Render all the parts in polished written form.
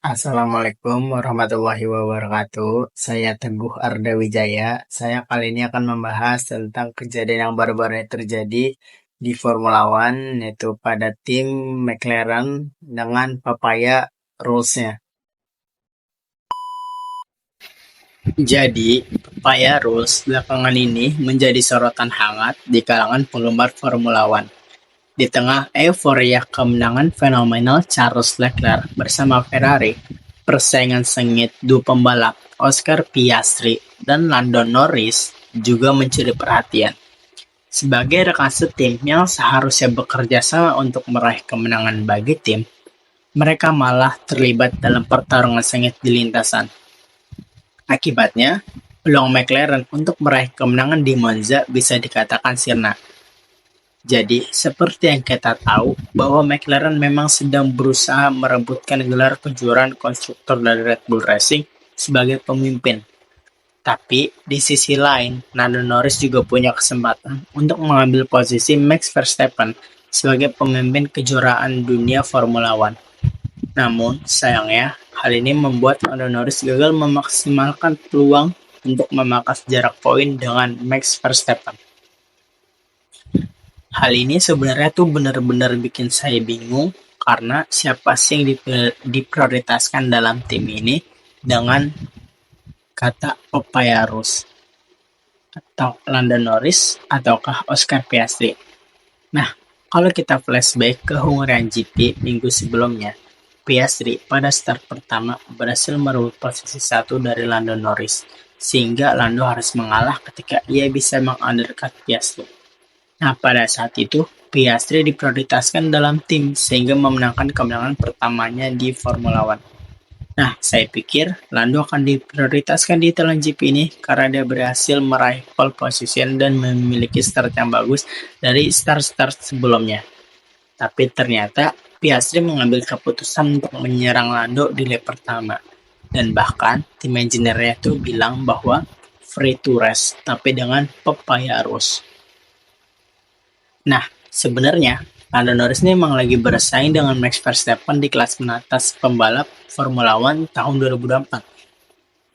Assalamualaikum warahmatullahi wabarakatuh. Saya Teguh Ardawijaya. Saya kali ini akan membahas tentang kejadian yang baru-baru ini terjadi di Formula One, yaitu pada tim McLaren dengan Papaya Rules-nya. Jadi, Papaya Rules belakangan ini menjadi sorotan hangat di kalangan penggemar Formula One. Di tengah euforia kemenangan fenomenal Charles Leclerc bersama Ferrari, persaingan sengit dua pembalap Oscar Piastri dan Lando Norris juga mencuri perhatian. Sebagai rekan setim yang seharusnya bekerja sama untuk meraih kemenangan bagi tim, mereka malah terlibat dalam pertarungan sengit di lintasan. Akibatnya, peluang McLaren untuk meraih kemenangan di Monza bisa dikatakan sirna. Jadi, seperti yang kita tahu, bahwa McLaren memang sedang berusaha merebutkan gelar kejuaraan konstruktor dari Red Bull Racing sebagai pemimpin. Tapi, di sisi lain, Lando Norris juga punya kesempatan untuk mengambil posisi Max Verstappen sebagai pemimpin kejuaraan dunia Formula One. Namun, sayangnya, hal ini membuat Lando Norris gagal memaksimalkan peluang untuk memangkas jarak poin dengan Max Verstappen. Hal ini sebenarnya tuh benar-benar bikin saya bingung karena siapa sih yang diprioritaskan dalam tim ini dengan kata Papaya Rules, atau Lando Norris ataukah Oscar Piastri. Nah, kalau kita flashback ke Hungarian GP minggu sebelumnya, Piastri pada start pertama berhasil merebut posisi 1 dari Lando Norris, sehingga Lando harus mengalah ketika ia bisa meng-undercut Piastri. Nah, pada saat itu, Piastri diprioritaskan dalam tim sehingga memenangkan kemenangan pertamanya di Formula One. Nah, saya pikir Lando akan diprioritaskan di Italia GP ini karena dia berhasil meraih pole position dan memiliki start yang bagus dari start-start sebelumnya. Tapi ternyata Piastri mengambil keputusan untuk menyerang Lando di lap pertama. Dan bahkan tim engineer-nya itu bilang bahwa free to race, tapi dengan Papaya Rules. Nah, sebenarnya Lando Norris ini memang lagi bersaing dengan Max Verstappen di kelas atas pembalap Formula One tahun 2024.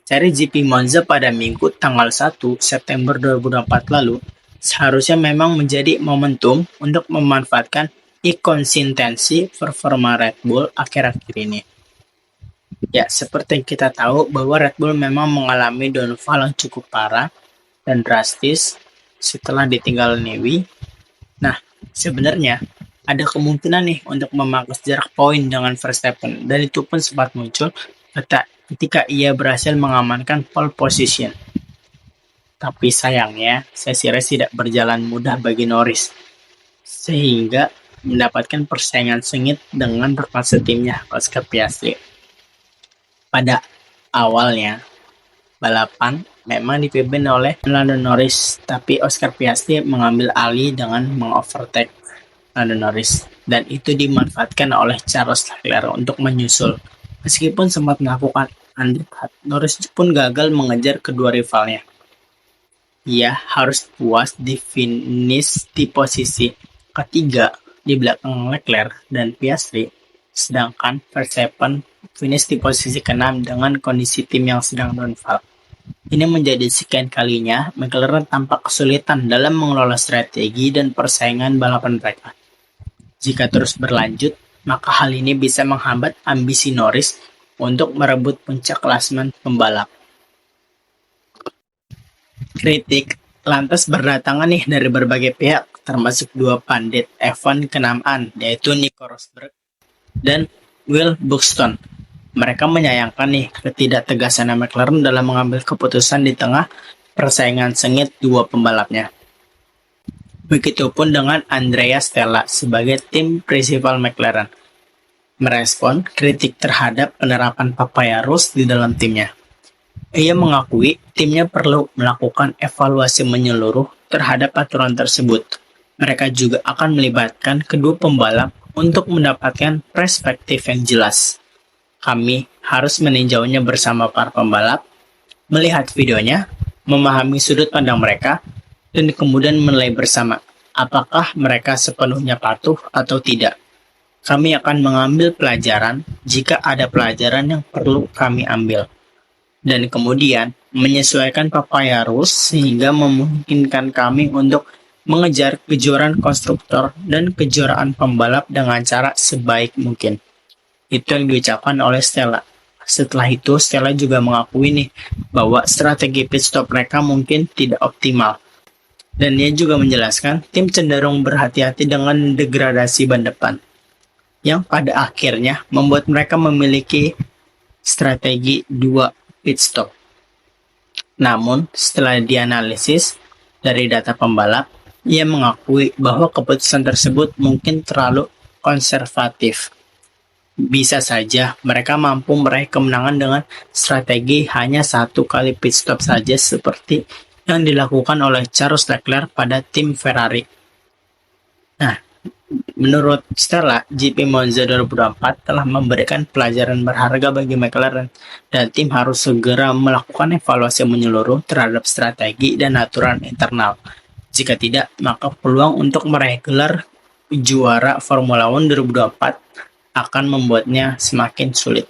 Seri GP Monza pada Minggu tanggal 1 September 2024 lalu seharusnya memang menjadi momentum untuk memanfaatkan inkonsistensi performa Red Bull akhir-akhir ini. Ya, seperti yang kita tahu bahwa Red Bull memang mengalami downfall yang cukup parah dan drastis setelah ditinggal Newey. Nah, sebenarnya ada kemungkinan nih untuk memangkas jarak poin dengan Verstappen, dan itu pun sempat muncul ketika ia berhasil mengamankan pole position. Tapi sayangnya, sesi race tidak berjalan mudah bagi Norris, sehingga mendapatkan persaingan sengit dengan rekan setimnya Oscar Piastri. Pada awalnya, balapan memang dipimpin oleh Lando Norris, tapi Oscar Piastri mengambil alih dengan mengovertake Lando Norris, dan itu dimanfaatkan oleh Charles Leclerc untuk menyusul. Meskipun sempat melakukan undercut, Norris pun gagal mengejar kedua rivalnya. Ia harus puas di finish di posisi ketiga di belakang Leclerc dan Piastri, sedangkan Verstappen finish di posisi ke-6 dengan kondisi tim yang sedang downfall. Ini menjadi sekian kalinya McLaren tampak kesulitan dalam mengelola strategi dan persaingan balapan mereka. Jika terus berlanjut, maka hal ini bisa menghambat ambisi Norris untuk merebut puncak klasemen pembalap. Kritik lantas berdatangan nih dari berbagai pihak, termasuk dua pandit F1 kenamaan, yaitu Nico Rosberg dan Will Buxton. Mereka menyayangkan nih ketidaktegasan McLaren dalam mengambil keputusan di tengah persaingan sengit dua pembalapnya. Begitupun dengan Andrea Stella sebagai tim prinsipal McLaren, merespon kritik terhadap penerapan Papaya Rules di dalam timnya. Ia mengakui timnya perlu melakukan evaluasi menyeluruh terhadap aturan tersebut. Mereka juga akan melibatkan kedua pembalap untuk mendapatkan perspektif yang jelas. Kami harus meninjaunya bersama para pembalap, melihat videonya, memahami sudut pandang mereka, dan kemudian menilai bersama apakah mereka sepenuhnya patuh atau tidak. Kami akan mengambil pelajaran jika ada pelajaran yang perlu kami ambil, dan kemudian menyesuaikan Papaya Rules sehingga memungkinkan kami untuk mengejar kejuaraan konstruktor dan kejuaraan pembalap dengan cara sebaik mungkin. Itu yang diucapkan oleh Stella. Setelah itu, Stella juga mengakui nih bahwa strategi pit stop mereka mungkin tidak optimal. Dan dia juga menjelaskan tim cenderung berhati-hati dengan degradasi ban depan, yang pada akhirnya membuat mereka memiliki strategi 2 pit stop. Namun, setelah dianalisis dari data pembalap, ia mengakui bahwa keputusan tersebut mungkin terlalu konservatif. Bisa saja mereka mampu meraih kemenangan dengan strategi hanya 1 kali pit stop saja seperti yang dilakukan oleh Charles Leclerc pada tim Ferrari. Nah, menurut Stella, GP Monza 2024 telah memberikan pelajaran berharga bagi McLaren, dan tim harus segera melakukan evaluasi menyeluruh terhadap strategi dan aturan internal. Jika tidak, maka peluang untuk meraih gelar juara Formula One 2024 akan membuatnya semakin sulit.